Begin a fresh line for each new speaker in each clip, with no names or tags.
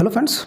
Hello friends,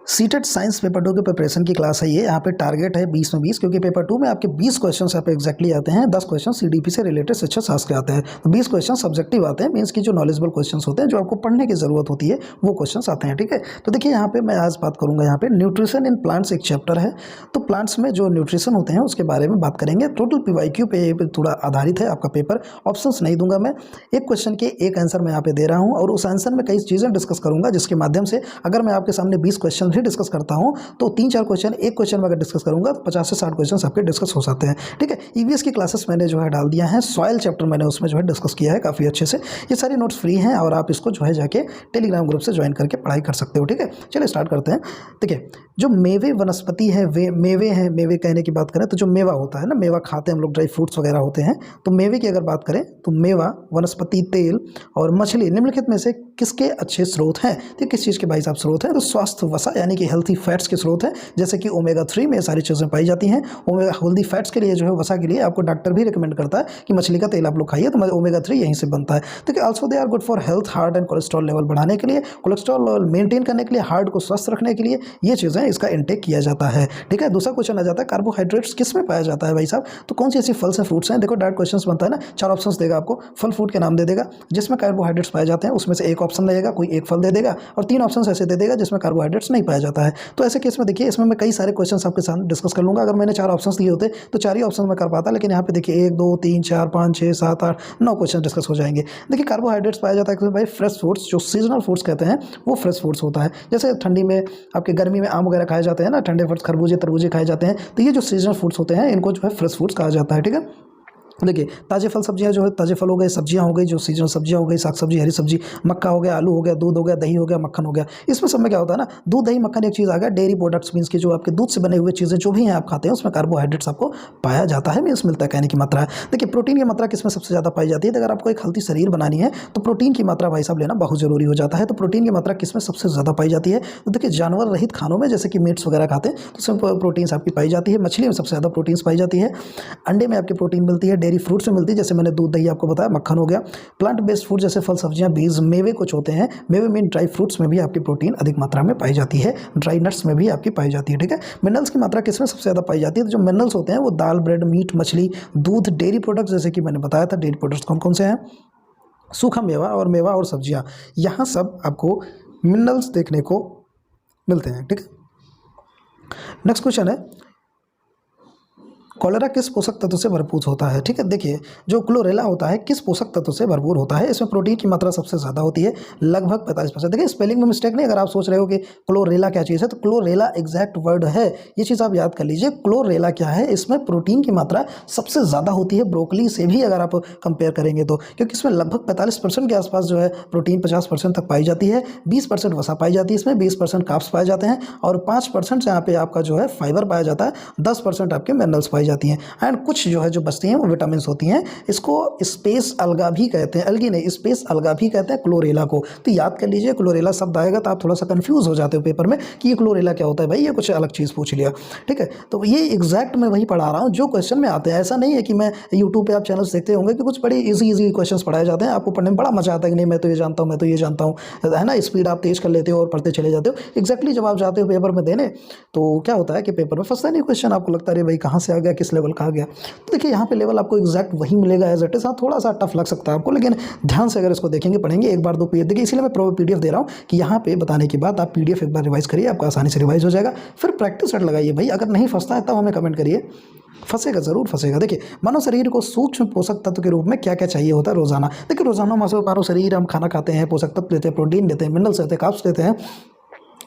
CTET science paper 2 के preparation की class है ये। यहाँ पे टारगेट है 20 में 20, क्योंकि पेपर 2 में आपके 20 क्वेश्चन यहाँ पे एग्जैक्टली आते हैं। 10 क्वेश्चन सीडीपी से रिलेटेड शिक्षक शास्त्र के आते हैं, तो 20 क्वेश्चन सब्जेक्टिव आते हैं। मीन्स की जो नॉलेजेबल क्वेश्चन होते हैं, जो आपको पढ़ने की जरूरत होती है, वो क्वेश्चन आते हैं। ठीक है, तो देखिए यहाँ पे मैं आज बात करूँगा। यहाँ पे न्यूट्रिशन इन प्लांट्स एक चैप्टर है, तो प्लांट्स में जो न्यूट्रिशन होते हैं उसके बारे में बात करेंगे। टोटल PYQ पे थोड़ा आधारित है आपका पेपर। ऑप्शंस नहीं दूंगा मैं, एक क्वेश्चन के एक आंसर मैं यहाँ पे दे रहा हूँ, और उस आंसर में कई चीज़ें डिस्कस करूँगा, जिसके माध्यम से अगर मैं आपके सामने 20 क्वेश्चन भी डिस्कस करता हूँ तो 3-4 क्वेश्चन एक क्वेश्चन में अगर डिस्कस करूंगा तो 50 से 60 क्वेश्चन आपके डिस्कस हो सकते हैं। ठीक है, EVS की क्लासेस मैंने जो है डाल दिया है। सॉइल चैप्टर मैंने उसमें जो है डिस्कस किया है काफ़ी अच्छे से। ये सारे नोट्स फ्री हैं और आप इसको जो है जाके टेलीग्राम ग्रुप से ज्वाइन करके पढ़ाई कर सकते हो। ठीक है, चलिए स्टार्ट करते हैं। ठीक है, जो मेवे वनस्पति है, वे मेवे हैं। मेवे कहने की बात करें तो जो मेवा होता है ना, मेवा खाते हैं हम लोग, ड्राई फ्रूट्स वगैरह होते हैं। तो मेवे की अगर बात करें तो मेवा, वनस्पति, तेल और मछली निम्नलिखित में से किसके अच्छे स्रोत हैं? तो किस चीज़ के भाई साहब स्रोत हैं? तो स्वास्थ्य वसा यानी कि हेल्थी फैट्स के स्रोत हैं, जैसे कि ओमेगा 3 में सारी चीज़ें पाई जाती हैं। ओमेगा हेल्दी फैट्स के लिए जो है, वसा के लिए आपको डॉक्टर भी रिकमेंड करता है कि मछली का तेल आप लोग खाइए, तो ओमेगा 3 यहीं से बनता है। तो also they are good for health, heart and cholesterol level बढ़ाने के लिए, कोलेस्ट्रॉल लेवल मेंटेन करने के लिए, हार्ट को स्वस्थ रखने के लिए ये चीज़ें इसका इंटेक किया जाता है। ठीक है, दूसरा क्वेश्चन आ जाता है कार्बोहाइड्रेट्स किस में पाया जाता है भाई साहब? तो कौन सी ऐसी फल्स हैं, फ्रूट्स हैं? देखो डायरेक्ट क्वेश्चन बनता है ना, 4 ऑप्शन देगा आपको, फल फ्रूट के नाम दे देगा जिसमें कार्बोहाइड्रेट्स पाए जाते हैं, उसमें से एक ऑप्शन लगेगा, कोई एक फल दे देगा, और 3 ऑप्शन ऐसे दे देगा जिसमें कार्बोहाइड्रेट्स नहीं पाया जाता है। तो ऐसे केस में देखिए, इसमें मैं कई सारे क्वेश्चन आपके साथ डिस्कस कर लूँगा। अगर मैंने 4 ऑप्शंस दिए होते तो 4 ही ऑप्शन में कर पाता, लेकिन यहाँ पे देखिए 1 2 3 4 5 6 7 8 9 क्वेश्चन डिस्कस हो जाएंगे। देखिए कार्बोहाइड्रेट्स पाया जाता है कि भाई फ्रेश फ्रूट्स, जो सीजनल फ्रूट्स कहते हैं वो फ्रेश फ्रूट्स होता है। जैसे ठंडी में आपके, गर्मी में आम वगैरह खाए जाते हैं ना, ठंडे फ्रूट्स खरबूजे तरबूजे खाए जाते हैं, तो ये जो सीजनल फ्रूट्स होते हैं इनको जो है फ्रेश फ्रूट्स कहा जाता है। ठीक है, देखिए ताजे फल सब्जियां जो है, ताजे फल हो गए, सब्जियां हो गई, जो सीजनल सब्जियां हो गई, साग सब्जी, हरी सब्जी, मक्का हो गया, आलू हो गया, दूध हो गया, दही हो गया, मक्खन हो गया। इसमें सब में क्या होता है ना, दूध दही मक्खन एक चीज़ आ गया। डेयरी प्रोडक्ट्स मीन्स की जो आपके दूध से बने हुए चीज़ें जो भी हैं आप खाते हैं, उसमें कार्बोहाइड्रेट्स आपको पाया जाता है, मीन्स मिलता है, कहने की मात्रा है। देखिए प्रोटीन की मात्रा किसमें सबसे ज़्यादा पाई जाती है? अगर आपको एक हेल्थी शरीर बनानी है तो प्रोटीन की मात्रा भाई साहब लेना बहुत जरूरी हो जाता है। तो प्रोटीन की मात्रा किसमें सबसे ज़्यादा पाई जाती है? तो देखिए जानवर रहित खानों में, जैसे कि मीट्स वगैरह खाते हैं तो उसमें प्रोटीन्स आपकी पाई जाती है। मछली में सबसे ज़्यादा प्रोटीन्स पाई जाती है। अंडे में आपकी प्रोटीन मिलती है। डेयरी फ्रूट्स में मिलती है, जैसे मैंने दूध दही आपको बताया, मक्खन हो गया। प्लांट बेस्ड फूड जैसे फल सब्जियां, बीज, मेवे कुछ होते हैं। मेवे मीन ड्राई फ्रूट्स में भी आपकी प्रोटीन अधिक मात्रा में पाई जाती है। ड्राई नट्स में भी आपकी पाई जाती है। ठीक है, मिनरल्स की मात्रा किसमें सबसे ज़्यादा पाई जाती है? तो जो मिनरल्स होते हैं वो दाल, ब्रेड, मीट, मछली, दूध, डेयरी प्रोडक्ट्स, जैसे कि मैंने बताया था डेयरी प्रोडक्ट्स कौन कौन से हैं, सूखा मेवा और सब्जियां, यहाँ सब आपको मिनरल्स देखने को मिलते हैं। ठीक है, नेक्स्ट क्वेश्चन है, कॉलेरा किस पोषक तत्व से भरपूर होता है? ठीक है, देखिए जो क्लोरेला होता है किस पोषक तत्व से भरपूर होता है? इसमें प्रोटीन की मात्रा सबसे ज़्यादा होती है, लगभग 45%। देखिए स्पेलिंग में मिस्टेक नहीं, अगर आप सोच रहे हो कि क्लोरेला क्या चीज़ है, तो क्लोरेला एग्जैक्ट वर्ड है, ये चीज़ आप याद कर लीजिए। क्लोरेला क्या है? इसमें प्रोटीन की मात्रा सबसे ज़्यादा होती है, ब्रोकली से भी अगर आप कंपेयर करेंगे तो, क्योंकि इसमें लगभग 45% के आसपास जो है प्रोटीन 50% तक पाई जाती है। 20% वसा पाई जाती है इसमें, 20% कार्ब्स पाए जाते हैं, और 5% यहाँ पे आपका जो है फाइबर पाया जाता है, 10% आपके मिनरल्स पाई जाती हैं, एंड कुछ जो है जो बचती हैं वो विटामिन होती हैं। इसको स्पेस अलगा भी कहते हैं, अलगी नहीं, स्पेस अलगा भी कहते हैं क्लोरेला को। तो याद कर लीजिए, क्लोरेला शब्द आएगा तो आप थोड़ा सा कंफ्यूज हो जाते हो पेपर में कि ये क्लोरेला क्या होता है, भाई ये कुछ अलग चीज़ पूछ लिया। ठीक है, तो ये एग्जैक्ट मैं वही पढ़ा रहा हूँ जो क्वेश्चन में आते हैं। ऐसा नहीं है कि मैं यूट्यूब पे आप चैनल्स देखते होंगे कि कुछ बड़े ईजी क्वेश्चन पढ़ाए जाते हैं, आपको पढ़ने में बड़ा मजा आता है कि नहीं मैं तो ये जानता हूँ, मैं तो ये जानता हूँ, है ना। स्पीड आप तेज कर लेते हो और पढ़ते चले जाते हो। एग्जैक्टली जब आप जाते हो पेपर में देने, तो क्या होता है कि पेपर में फंसता नहीं क्वेश्चन, आपको लगता है भाई कहाँ से आ गया, किस लेवल का आ गया। तो देखिए यहाँ पे लेवल आपको एग्जैक्ट वही मिलेगा एज इट इज। हाँ थोड़ा सा टफ लग सकता है आपको, लेकिन ध्यान से अगर इसको देखेंगे, पढ़ेंगे, एक बार 2 पेज देखिए, इसलिए मैं PDF दे रहा हूँ कि यहाँ पे बताने के बाद आप PDF एक बार रिवाइज करिए, आपको आसानी से रिवाइज हो जाएगा। फिर प्रैक्टिस सेट लगाइए भाई, अगर नहीं फंसता है तब हमें कमेंट करिए, फंसेगा जरूर फंसेगा। देखिए मानव शरीर को सूक्ष्म पोषक तत्व के रूप में क्या क्या चाहिए होता है रोजाना? देखिए रोजाना मानव शरीर, हम खाना खाते हैं, पोषक तत्व लेते हैं, प्रोटीन लेते हैं, मिनरल्स लेते हैं, कार्ब्स लेते हैं,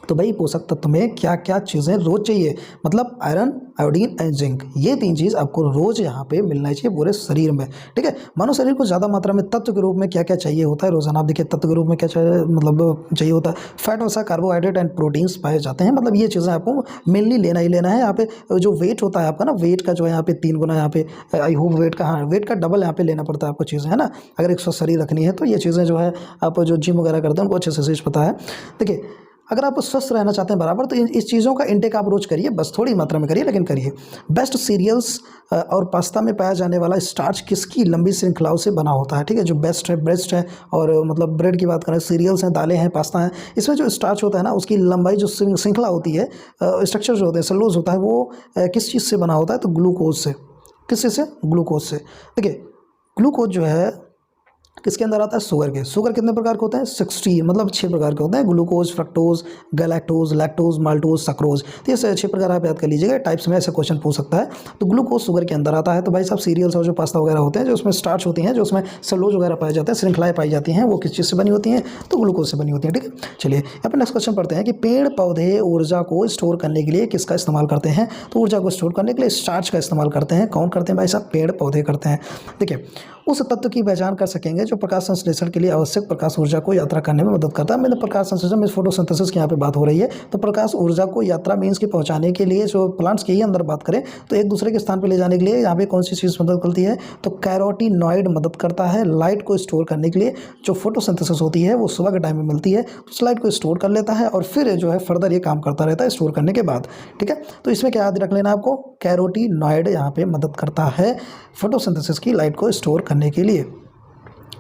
तो भाई पोषक तत्व में क्या क्या चीज़ें रोज चाहिए? मतलब आयरन, आयोडीन एंड जिंक, ये 3 चीज़ आपको रोज यहाँ पे मिलना चाहिए पूरे शरीर में। ठीक है, मानव शरीर को ज़्यादा मात्रा में तत्व के रूप में क्या क्या चाहिए होता है रोजाना? आप देखिए तत्व के रूप में क्या चाहिए, मतलब चाहिए होता है फैट, वसा, कार्बोहाइड्रेट एंड प्रोटीन्स पाए जाते हैं। मतलब ये चीज़ें आपको मेनली लेना ही लेना है। यहाँ पे जो वेट होता है आपका ना, वेट का जो है यहाँ पे 3 गुना, यहाँ पे आई होप वेट का, हाँ वेट का डबल यहाँ पे लेना पड़ता है आपको चीज़ें, है ना। अगर एक स्वस्थ शरीर रखनी है तो ये चीज़ें जो है, आप जो जिम वगैरह करते हैं उनको अच्छे से पता है। देखिए अगर आप स्वस्थ रहना चाहते हैं बराबर तो इस चीज़ों का इंटेक आप रोज करिए, बस थोड़ी मात्रा में करिए लेकिन करिए। बेस्ट सीरियल्स और पास्ता में पाया जाने वाला स्टार्च किसकी लंबी श्रृंखलाओं से बना होता है? ठीक है, जो बेस्ट है और मतलब ब्रेड की बात करें, सीरियल्स हैं, दालें हैं, पास्ता है, इसमें जो स्टार्च होता है ना उसकी लंबाई जो श्रृंखला होती है, स्ट्रक्चर जो होता है, सेलुलोज होता है, वो किस चीज़ से बना होता है? तो ग्लूकोज से। किस चीज़ से? ग्लूकोज से। देखिए ग्लूकोज जो है किसके अंदर आता है? शुगर के। शुगर कितने प्रकार के होते हैं? 60, मतलब 6 प्रकार के होते हैं, glucose, fructose, galactose, lactose, maltose, sucrose. तो ये 6 प्रकार आप याद कर लीजिएगा, टाइप्स में ऐसे क्वेश्चन पूछ सकता है। तो ग्लूकोज शुगर के अंदर आता है। तो भाई साहब सीरियल्स और जो पास्ता वगैरह होते हैं जो उसमें स्टार्च होती हैं, जो उसमें सेलुलोज वगैरह पाए जाते हैं, श्रृंखलाएं पाई जाती हैं, वो किस चीज़ से बनी होती हैं? तो ग्लूकोज से बनी होती हैं। ठीक है, चलिए यहाँ पर नेक्स्ट क्वेश्चन पढ़ते हैं कि पेड़ पौधे ऊर्जा को स्टोर करने के लिए किसका इस्तेमाल करते हैं? तो ऊर्जा को स्टोर करने के लिए स्टार्च का इस्तेमाल करते हैं। कौन करते हैं भाई साहब? पेड़ पौधे करते हैं। देखिए उस तत्व की पहचान कर सकेंगे जो प्रकाश संश्लेषण के लिए आवश्यक प्रकाश ऊर्जा को यात्रा करने में मदद करता है। मैंने प्रकाश संश्लेषण में फोटोसिंथेसिस की यहाँ पे बात हो रही है। तो प्रकाश ऊर्जा को यात्रा मीन्स की पहुंचाने के लिए जो प्लांट्स के ही अंदर बात करें तो एक दूसरे के स्थान पर ले जाने के लिए यहाँ पे कौन सी चीज़ मदद करती है? तो कैरोटीनॉइड मदद करता है। लाइट को स्टोर करने के लिए जो फोटोसिंथेसिस होती है वो सुबह के टाइम में मिलती है, उस लाइट को स्टोर कर लेता है और फिर जो है फर्दर ये काम करता रहता है स्टोर करने के बाद। ठीक है, तो इसमें क्या याद रख लेना आपको? कैरोटीनॉइड यहाँ पे मदद करता है फोटोसिंथेसिस की लाइट को स्टोर करने के लिए।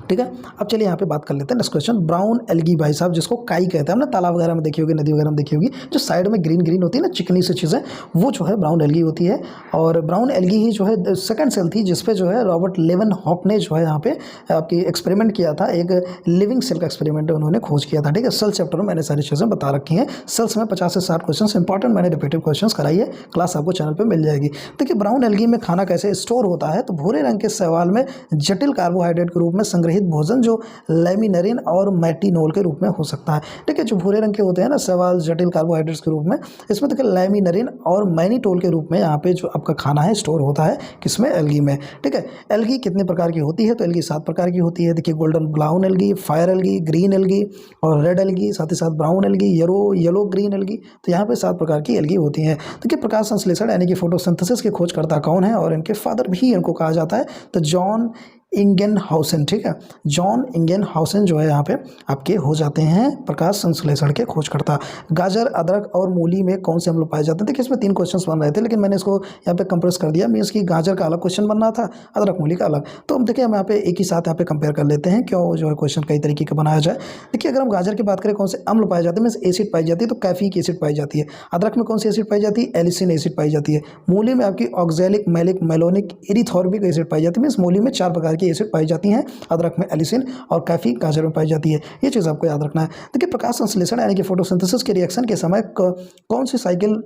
ठीक है, अब चलिए यहाँ पे बात कर लेते हैं नेक्स्ट क्वेश्चन। ब्राउन एल्गी भाई साहब जिसको काई कहते हैं, हमने तालाब वगैरह में देखी होगी, नदी वगैरह में देखी होगी, जो साइड में ग्रीन ग्रीन होती है ना चिकनी सी चीज़ें, वो जो है ब्राउन एल्गी होती है। और ब्राउन एल्गी ही जो है सेकंड सेल थी जिसपे जो है रॉबर्ट लेवेनहॉक ने जो है यहाँ पे आपकी एक्सपेरिमेंट किया था, एक लिविंग सेल का एक्सपेरिमेंट उन्होंने खोज किया था। ठीक है, सेल चैप्टर में मैंने सारी चीज़ें बता रखी हैं। सेल्स में 50 से 60 क्वेश्चन इंपॉर्टेंट मैंने रिपीटेड क्वेश्चन कराई है, क्लास आपको चैनल पर मिल जाएगी। देखिए ब्राउन एल्गी में खाना कैसे स्टोर होता है? तो भूरे रंग के शैवाल में जटिल कार्बोहाइड्रेट के रूप में संग्रहित भोजन जो लेमिनरिन और मैटिनोल के रूप में हो सकता है। ठीक है, जो भूरे रंग के होते हैं ना शैवाल जटिल कार्बोहाइड्रेट्स के रूप में, इसमें देखिए लेमिनरिन और मैनिटोल के रूप में यहाँ पे जो आपका खाना है स्टोर होता है किसमें? एल्गी में। ठीक है, एल्गी कितने प्रकार की होती है? तो एल्गी 7 प्रकार की होती है। देखिए golden brown algae, fire algae, green algae और रेड एल्गी, साथ ही साथ brown algae, yellow green algae. तो यहाँ पे 7 प्रकार की एल्गी होती हैं। देखिए प्रकाश संश्लेषण यानी कि फोटोसिंथेसिस के खोजकर्ता कौन है? और इनके फादर भी इनको कहा जाता है, तो जॉन इंगेनहाउसेन। ठीक है, जॉन इंगेनहाउसेन जो है यहाँ पे आपके हो जाते हैं प्रकाश संश्लेषण के खोजकर्ता। गाजर, अदरक और मूली में कौन से अम्ल पाए जाते हैं? देखिए इसमें 3 क्वेश्चंस बन रहे थे लेकिन मैंने इसको यहाँ पे कंप्रेस कर दिया, मीन्स कि गाजर का अलग क्वेश्चन बन रहा था, अदरक मूली का अलग। तो हम देखिए हम यहाँ पे एक ही साथ यहाँ पे कंपेयर कर लेते हैं, क्यों जो है क्वेश्चन कई तरीके का बनाया जाए। देखिए अगर हम गाजर की बात करें कौन से अम्ल पाए जाते हैं? मीन्स एसिड पाई जाती है, तो कैफिक एसिड पाई जाती है। अदरक में कौन सी एसिड पाई जाती है? एलिसिन एसिड पाई जाती है। मूली में आपकी ऑक्सैलिक, मैलिक, मेलोनिक, इरिथॉर्बिक एसिड पाई जाती है। मीन्स मूली में 4 प्रकार की एसिड पाई जाती हैं, अदरक में एलिसिन और कैफी गाजर में पाई जाती है। ये चीज़ आपको याद रखना है। देखिए प्रकाश संश्लेषण यानी कि फोटोसिंथेसिस के रिएक्शन के समय कौन सी साइकिल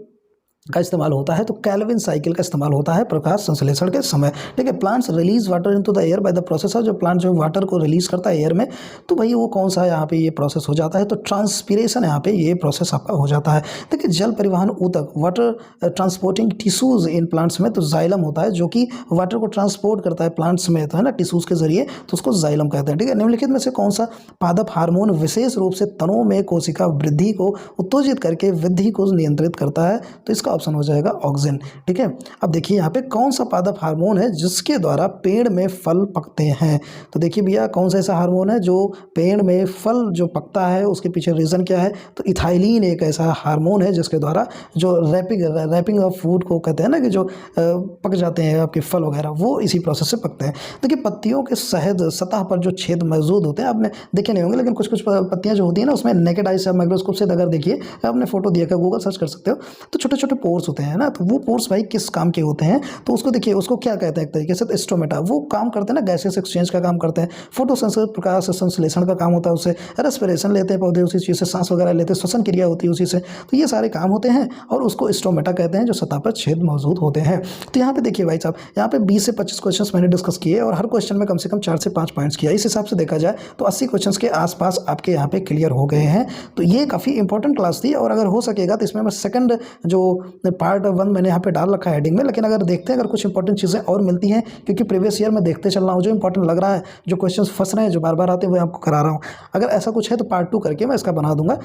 का इस्तेमाल होता है? तो कैल्विन साइकिल का इस्तेमाल होता है प्रकाश संश्लेषण के समय। ठीक है, plants release water into the air by the process of, जो प्लांट जो वाटर को रिलीज करता है एयर में, तो भाई वो कौन सा यहाँ पे ये प्रोसेस हो जाता है? तो ट्रांसपीरेशन यहाँ पे ये प्रोसेस आपका हो जाता है। देखिए जल परिवहन ऊतक, water transporting tissues in plants में, तो जाइलम होता है जो कि वाटर को ट्रांसपोर्ट करता है प्लांट्स में, तो है ना टिश्यूज के जरिए, तो उसको जाइलम कहते हैं। ठीक है, निम्नलिखित में से कौन सा पादप हार्मोन विशेष रूप से तनों में कोशिका वृद्धि को उत्तेजित करके वृद्धि को नियंत्रित करता है? तो इसका ऑप्शन हो जाएगा ऑक्सीन। ठीक है, अब देखिए यहाँ पे कौन सा पादप हार्मोन है जिसके द्वारा पेड़ में फल पकते हैं? तो देखिए भैया कौन सा ऐसा हार्मोन है जो पेड़ में फल जो पकता है, उसके पीछे रीजन क्या है? तो इथाइलिन एक ऐसा हार्मोन है जिसके द्वारा जो रैपिंग ऑफ फूड को कहते हैं ना, कि जो पक जाते हैं आपके फल वगैरह, वो इसी प्रोसेस से पकते हैं। देखिए पत्तियों के शहद सतह पर जो छेद मौजूद होते हैं, आपने देखे नहीं होंगे लेकिन कुछ कुछ पत्तियां जो होती है ना उसमें नेकेड आई से माइक्रोस्कोप से अगर देखिए, आपने फोटो दिया क्या, गूगल सर्च कर सकते हो, तो छोटे छोटे पोर्स होते हैं ना, तो वो पोर्स भाई किस काम के होते हैं? तो उसको देखिए, उसको क्या कहते हैं एक तरीके से? स्टोमेटा। वो काम करते हैं ना गैसेस एक्सचेंज का काम करते हैं, फोटोसिंथेसिस प्रकाश संश्लेषण का काम होता है, उससे रेस्पिरेशन लेते हैं पौधे, उसी चीज़ से सांस वगैरह लेते हैं, श्वसन क्रिया होती है उसी से, तो ये सारे काम होते हैं और उसको स्टोमेटा कहते हैं जो सतह पर छेद मौजूद होते हैं। तो यहाँ पे देखिए भाई साहब, यहाँ पे 20 से 25 क्वेश्चन मैंने डिस्कस किए और हर क्वेश्चन में कम से कम 4 से 5 पॉइंट्स किया। इस हिसाब से देखा जाए तो 80 क्वेश्चन के आसपास आपके यहाँ पे क्लियर हो गए हैं। तो ये काफ़ी इंपॉर्टेंट क्लास थी और अगर हो सकेगा तो इसमें मैं सेकंड जो पार्ट 1 मैंने यहाँ पे डाल रखा है हेडिंग में, लेकिन अगर देखते हैं अगर कुछ इंपॉर्टेंट चीज़ें और मिलती हैं, क्योंकि प्रीवियस ईयर में देखते चल रहा हूँ, जो इंपॉर्टेंट लग रहा है, जो क्वेश्चन फंस रहे हैं, जो बार बार आते हैं, वो आपको करा रहा हूँ। अगर ऐसा कुछ है तो पार्ट 2 करके मैं इसका बना दूंगा।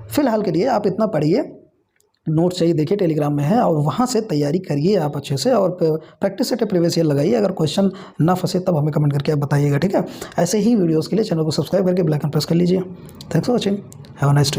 फिलहाल के लिए आप इतना पढ़िए, नोट चाहिए देखिए टेलीग्राम में है, और वहाँ से तैयारी करिए आप अच्छे से और प्रैक्टिस सेट प्रीवियस ईयर लगाइए। अगर क्वेश्चन ना फंसे तब हमें कमेंट करके आप बताइएगा। ठीक है, ऐसे ही वीडियोस के लिए चैनल को सब्सक्राइब करके बेल आइकन प्रेस कर लीजिए। Thanks for watching, have a nice day.